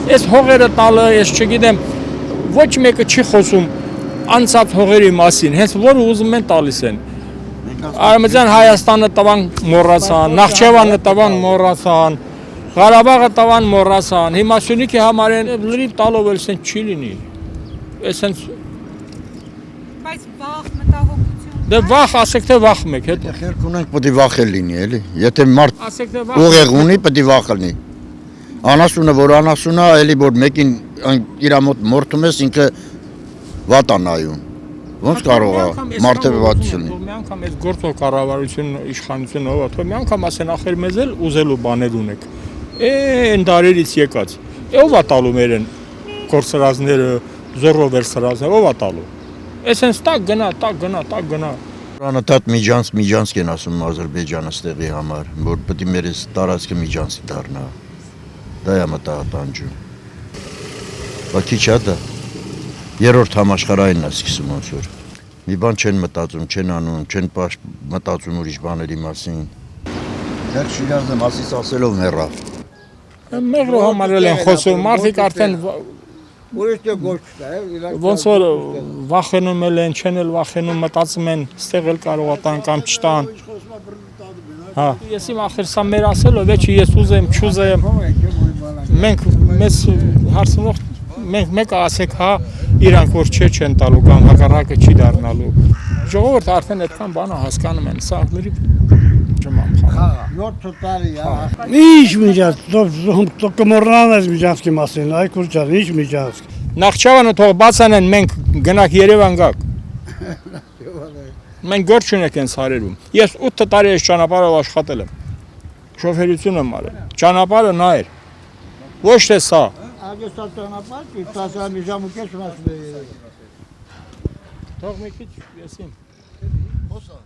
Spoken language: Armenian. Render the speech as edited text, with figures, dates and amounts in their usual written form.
Այս հողերը տալը, ես չգիտեմ, ոչ մեկը չի խոսում անցած հողերի մասին, հենց որը ուզում են տալիս են։ Արևմտյան Հայաստանը տվան մոռացան, Նախճեվանը տվան մոռացան, Ղարաբաղը տվան մոռացան, հիմա Սյունիքի համար են լրիվ տալով էլ սենց չի լինի։ Այս հենց Բայց վախ, մտահոգություն։ դե վախ, ասեք թե վախ մեկ, հետո։ Խելք ունենք, պետք է վախել լինի, էլի։ Եթե մարդ Ասեք թե վախ։ ուղեղ ունի, պետք է վախ լինի։ Անասունը, որ անասուն է, էլի որ մեկին իր մոտ մորթում ես, ինքը վատ է նայում։ Ոնց կարող է մարդավատություն լինի։ Մի անգամ այս գործող կառավարությունը, իշխանությունը ով է, թող մի անգամ ասեն ախր մեզ էլ ուզելու բաներ ունեք։ Այն դարերից եկած։ Ով է տալու մերեն կորսրազները, զորով վերսրազները, ով է տալու։ Այս հենց տակ գնա։ Անընդհատ միջանցք են ասում Ադրբեջանը ստեղի համար, որ պետք է մեր այս տարածքը միջանցք դառնա։ Դա է մտահատանջում։ Բայց քիչ է դա։ Երրորդ համաշխարհայինն է սկսում ոնց որ։ Մի բան չեն մտածում, չեն անում, չեն մտածում ուրիշ բաների մասին։ Դեռ Շիրազը մասից ասելով մեռավ։ Մեղրո համար էլ են խոսում, մարդիկ արդեն Ուրիշ դե գործ է, ոնց որ վախենում են, չեն էլ վախենում, մտածում են, ստեղ էլ կարող է տան կամ չտան։ Հա, ես իմ ախր սա մեր ասելով է, ես ուզեմ, չուզեմ։ Մենք մեզ հարցնող մենք մեկը ասեք, հա, իրանք որ չեն տալու կամ հակառակը չի դառնալու։ Ժողովուրդը արդեն այդքան բանը հասկանում են, սա լրիվ չմամ խաղ։ 7 տարի է։ Ինչ միջանցք, կմոռանան այս միջանցքի մասին, այ քուրջան, ինչ միջանցք։ Նախճեվանը թող բացանեն, մենք գնանք Երևան գաք։ Մենք գործ չունենք այս հարերում։ Ես 8 տարի այս ճանապարհով աշխատել եմ։ Շոֆերություն եմ արել։ Ճանապարհը նա էր։ Ոչ թե սա։ Ագեստա ճանապարհ, 10 ժամուկես մասն է։ Թող մի քիչ եսին։ Խոսա,